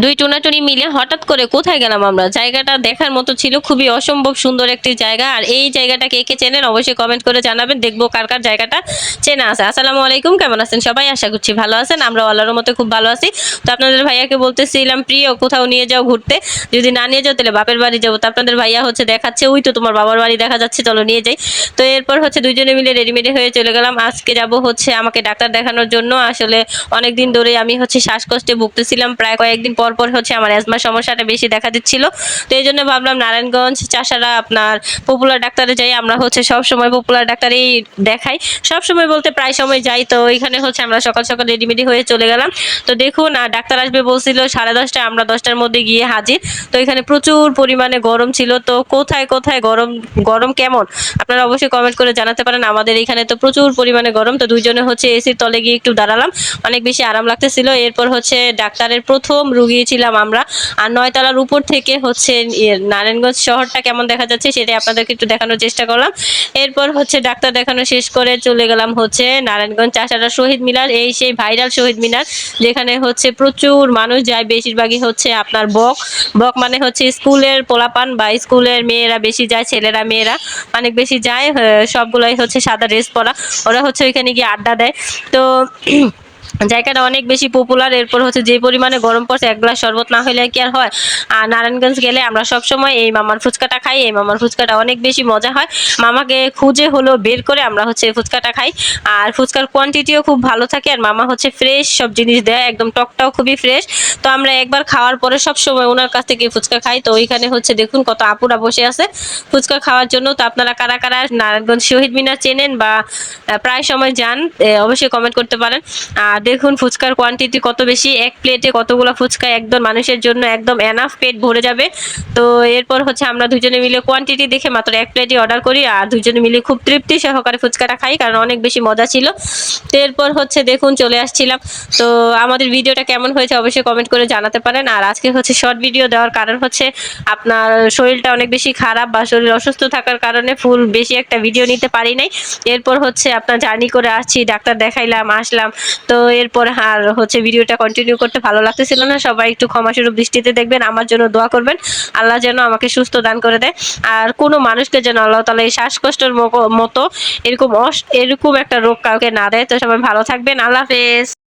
দুই টোনাটুনি মিলে হঠাৎ করে কোথায় গেলাম আমরা। জায়গাটা দেখার মতো ছিল, খুবই অসম্ভব সুন্দর একটি জায়গা। আর এই জায়গাটা কে কে চেনেন অবশ্যই কমেন্ট করে জানাবেন, দেখবো কার কার জায়গাটা চেনা আছে। আসসালামু আলাইকুম, কেমন আছেন সবাই? আশা করছি ভালো আছেন, আমরা আল্লাহর মতো খুব ভালো আছি। তো আপনাদের ভাইয়াকে বলতেছিলাম প্রিয় কোথাও নিয়ে যাও ঘুরতে, যদি না নিয়ে যাও তাহলে বাপের বাড়ি যাবো। তো আপনাদের ভাইয়া হচ্ছে দেখাচ্ছে ওই তো তোমার বাবার বাড়ি দেখা যাচ্ছে, চলো নিয়ে যাই। তো এরপর হচ্ছে দুইজনে মিলে রেডিমেডি হয়ে চলে গেলাম। আজকে যাব হচ্ছে আমাকে ডাক্তার দেখানোর জন্য। আসলে অনেকদিন ধরে আমি হচ্ছে শ্বাসকষ্টে ভুগতেছিলাম, প্রায় কয়েকদিন পর পর হচ্ছে আমার অ্যাজমার সমস্যাটা বেশি দেখা দিচ্ছিল। তো এই জন্য ভাবলাম নারায়ণগঞ্জ চাষারা আপনার পপুলার ডাক্তারে যাই। আমরা হচ্ছে সব সময় পপুলার ডাক্তারেই দেখাই, সব সময় বলতে প্রায় সময় যাই। তো এখানে হচ্ছে আমরা সকাল সকাল রেডিমেডি হয়ে চলে গেলাম। তো দেখুন ডাক্তার আসবে বলছিল 10:30টায়, আমরা 10টার মধ্যে গিয়ে হাজির। তো এখানে প্রচুর পরিমাণে গরম ছিল। তো কোথায় কোথায় গরম, গরম কেমন আপনারা অবশ্যই কমেন্ট করে জানাতে পারেন। আমাদের এখানে তো প্রচুর পরিমাণে গরম। তো দুইজনে হচ্ছে এসির তলে গিয়ে একটু দাঁড়ালাম, অনেক বেশি আরাম লাগতেছিল। এরপর হচ্ছে ডাক্তারের প্রথম রুগী ছিলাম আমরা। আর 9 তলার উপর থেকে হচ্ছে নারায়ণগঞ্জ শহরটা কেমন দেখা যাচ্ছে সেটাই আপনাদেরকে একটু দেখানোর চেষ্টা করলাম। এরপর হচ্ছে ডাক্তার দেখানো শেষ করে চলে গেলাম হচ্ছে নারায়ণগঞ্জ চাষারা শহীদ মিনার, এই সেই ভাইরাল শহীদ মিনার যেখানে হচ্ছে প্রচুর মানুষ যায়। বেশিরভাগই হচ্ছে আপনার বক বক মানে হচ্ছে স্কুলের পোলাপান বা স্কুলের মেয়েরা বেশি যায়, ছেলেরা মেয়েরা অনেক বেশি যায়। সবগুলাই হচ্ছে সাদা ড্রেস পরা, ওরা হচ্ছে ওইখানে গিয়ে আড্ডা দেয়। তো জায়গাটা অনেক বেশি পপুলার। এরপর হচ্ছে যে পরিমাণে গরম পড়ছে, এক গ্লাস শরবত না হলে কি আর হয়। আর নারায়ণগঞ্জ গেলে আমরা সব সময় এই মামার ফুচকাটা খাই, এই মামার ফুচকাটা অনেক বেশি মজা হয়। মামাকে খুঁজে হলেও বের করে আমরা হচ্ছে এই ফুচকাটা খাই। আর ফুচকার কোয়ান্টিটিও খুব ভালো থাকে, আর মামা হচ্ছে ফ্রেশ সব জিনিস দেয়, একদম টকটাও খুবই ফ্রেশ। তো আমরা একবার খাওয়ার পরে সব সময় ওনার কাছ থেকে ফুচকা খাই। তো ওইখানে হচ্ছে দেখুন কত আপুরা বসে আছে ফুচকা খাওয়ার জন্য। তো আপনারা কারা কারা নারায়ণগঞ্জ শহীদ মিনার চেনেন বা প্রায় সময় যান, অবশ্যই কমেন্ট করতে পারেন। আর দেখুন ফুচকার কোয়ান্টিটি কত বেশি, এক প্লেটে কতগুলো ফুচকা একদম মানুষের জন্য একদম এনাফ, পেট ভরে যাবে। তো এরপর হচ্ছে আমরা দুজনে মিলে কোয়ান্টিটি দেখে মাত্র এক প্লেটই অর্ডার করি, আর দুজনে মিলে খুব তৃপ্তি সহকারে ফুচকাটা খাই, কারণ অনেক বেশি মজা ছিল। তো এরপর হচ্ছে দেখুন চলে আসছিলাম। তো আমাদের ভিডিওটা কেমন হয়েছে অবশ্যই কমেন্ট করে জানাতে পারেন। আর আজকে হচ্ছে শর্ট ভিডিও দেওয়ার কারণ হচ্ছে আপনার শরীরটা অনেক বেশি খারাপ বা শরীর অসুস্থ থাকার কারণে ফুল বেশি একটা ভিডিও নিতে পারি নাই। এরপর হচ্ছে আপনার জার্নি করে আসছি, ডাক্তার দেখাইলাম, আসলাম। তো এরপর আর হচ্ছে ভিডিওটা কন্টিনিউ করতে ভালো লাগতেছিল না। সবাই একটু ক্ষমাসুরূপ দৃষ্টিতে দেখবেন, আমার জন্য দোয়া করবেন, আল্লাহ যেন আমাকে সুস্থ দান করে দেয়। আর কোনো মানুষকে যেন আল্লাহ তাআলা এই শ্বাসকষ্টের মতো এরকম এরকম একটা রোগ কাউকে না দেয়। তো সবাই ভালো থাকবেন, আল্লাহ হাফেজ।